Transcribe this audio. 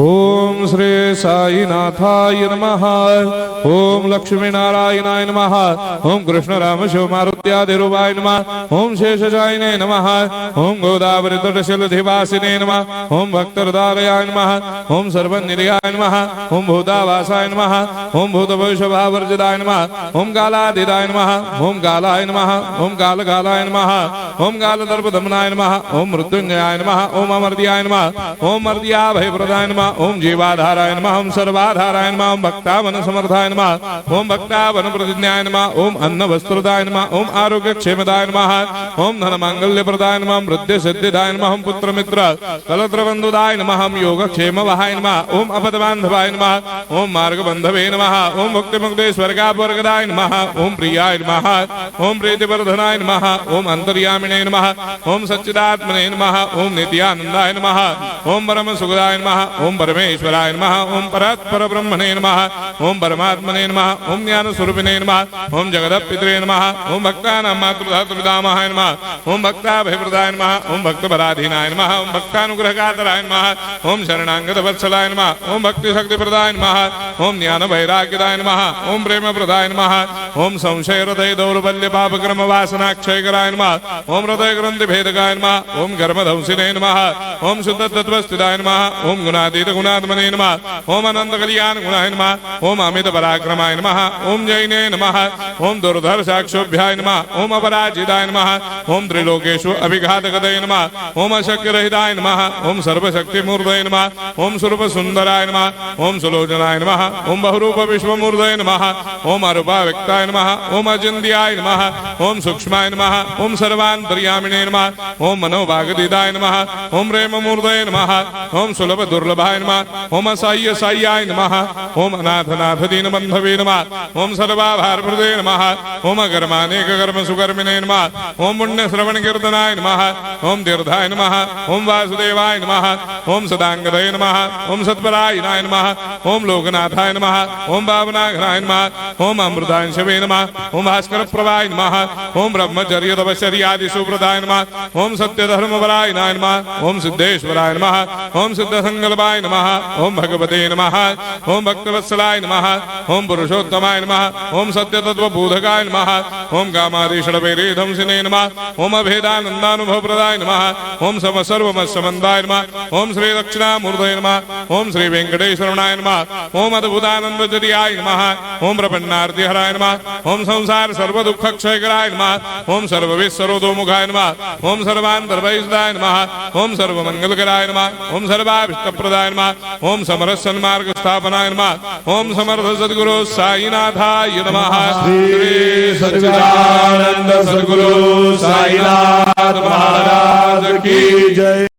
ओम श्री साईनाथाय नमः। ओम लक्ष्मी नारायणाय नमः। ओम कृष्ण राम शिव मारुत्यादिरूपाय नमः। ओम शेषजायिने नमः। ओम गोदावरी तटशिलधिवासिने नमः। ओम भक्तहृदयाय नमः। ओम सर्वनिलयाय नमः। ओम भूतावासाय नमः। ओम भूतभविष्यभावर्जिताय नमः। ओम कालादिदाय नमः। ओम कालाय नमः। ओम कालकालाय नमः। ओम कालदर्पदमनाय नमः। ओम मृत्युंजयाय नमः। ओम अमर्त्याय नमः। ओम मर्त्याभयप्रदाय नमः। ओम जीवाधाराय नमः। ओम सर्वाधाराय नमः। ओम भक्तावन समर्थाय नमः। ओम भक्तावन प्रतिज्ञाय नमः। ओम अन्न वस्त्रदाय नमः। ओम आरोग्य क्षेमदाय नमः। ओम धन मांगल्य प्रदाय नमः। ओम वृद्धि सिद्धिदाय नमः। ओम पुत्र मित्र कलत्र बंधुदाय नमः। ओम योग क्षेम वहाय नमः। ओम अपद बांधवाय नमः। ओम मार्ग बंधवे नमः। ओम मुक्ति मुक्ति स्वर्गापवर्गदाय नमः। ओम प्रियाय नमः। ओम प्रीतिवर्धनाय नमः। ओम अंतर्यामिने नमः। ओम सच्चिदात्मने नमः। ओम नित्यानंदाय नमः। ओम परम सुखदाय नमः। ओम परमेश्वराय नमः। ओम परात्पर ब्रह्मणे नमः। ओम परमात्मने नमः। ओम ज्ञान स्वरूपिणे नमः। ओम जगदपितरे नमः। ओम भक्तानां मातृधातुर्पितामहाय नमः। ओम भक्ताभयप्रदाय नमः। ओम भक्तपराधीनाय नमः। ओम भक्तानुग्रहकातराय नमः। ओम शरणागत वत्सलाय नमः। ओम भक्ति शक्ति प्रदाय नमः। ओम ज्ञान वैराग्यदाय नमः। ओम प्रेम प्रदाय नमः। ओम संशय हृदय दौर्बल्य पापक्रम वासना क्षयकराय नमः। ओम हृदय ग्रंथि भेदकाय नमः। ओम कर्मधंसिने नमः। ओम शुद्ध तत्वस्थिताय नमः। ओम गुणातीत गुणात्मने नमः। ओम अनंत कल्याण गुणाय नमः। ओम अमित पराक्रमाय नमः। ओम जैने नमः। ओम दुर्धर्षाक्षोभ्याय नमः। ओम अपराजिताय नमः। ओम त्रिलोकेषु अभिघातगतये नमः। ओम अशक्यरहिताय नमः। ओम सर्वशक्तिमूर्तये नमः। ओम स्वरूप सुंदराय नमः। ओम सुलोचनाय नमः। ओम बहुरूप विश्वमूर्तये नमः। ओम अरूपाव्यक्ताय नमः। ओम अचिन्त्याय नमः। ओम सूक्ष्माय नमः। ओम सर्वान्तर्यामिने नमः। ओम मनोभागदिदाय नमः। ओम प्रेममूर्तये नमः। ओम सुलभ दुर्लभाय नमः। ओम असाह्य साह्याय नमः। ओम अनाथनाथ दीनबंधवे नमः। ओम सर्वाभारप्रदे नमः। ओम अकर्मानेक कर्म सुकर्मिणे नमः। ओम पुण्य श्रवण कीर्तनाय नमः। ओम तीर्थाय नमः। ओम वासुदेवाय नमः। ओम सदांगदये नमः। ओम सत्परायणाय नमः। ओम लोकनाथाय नमः। ओम भावनाघनाय नमः। ओम अमृतांशवे नमः। ओम भास्कर प्रभाय नमः। ओम ब्रह्मचर्य तपश्चर्यादि सुप्रदाय नमः। ओम सत्यधर्मपरायणाय नमः। ओम सिद्धेश्वराय नमः। ओम सिद्ध संकल्पाय नमः। ओम भगवते नमः। ओम भक्तवत्सलाय नमः। ओम पुरुषोत्तमाय नमः। ओम सत्यतत्वबोधकाय नमः। ओम कामादिषडभैरेधंसिने नमः। ओम अभेदानन्दानुभवप्रदाय नमः। ओम सर्वमस्समन्दाय नमः। ओम श्री दक्षिणामूर्तये नमः। ओम श्री वेंकटेश्वरनाय नमः। ओम अद्भुतानन्दचर्याय नमः। ओम प्रपन्नार्तिहराय नमः। ओम संसार सर्वदुःखक्षयकराय नमः। ओम सर्वविस्सरोदोमुखाय नमः। ओम सर्वान्तर्भयसुदाय नमः। ओम सर्वमङ्गलकराय नमः। ओम सर्वाभीष्टप्रदाय नमः। ओम समरस सन्मार्ग स्थापनाय नमः। ओम समर्थ सद्गुरु साईनाथाय नमः। श्री सच्चिदानंद सद्गुरु साईनाथ महाराज की जय।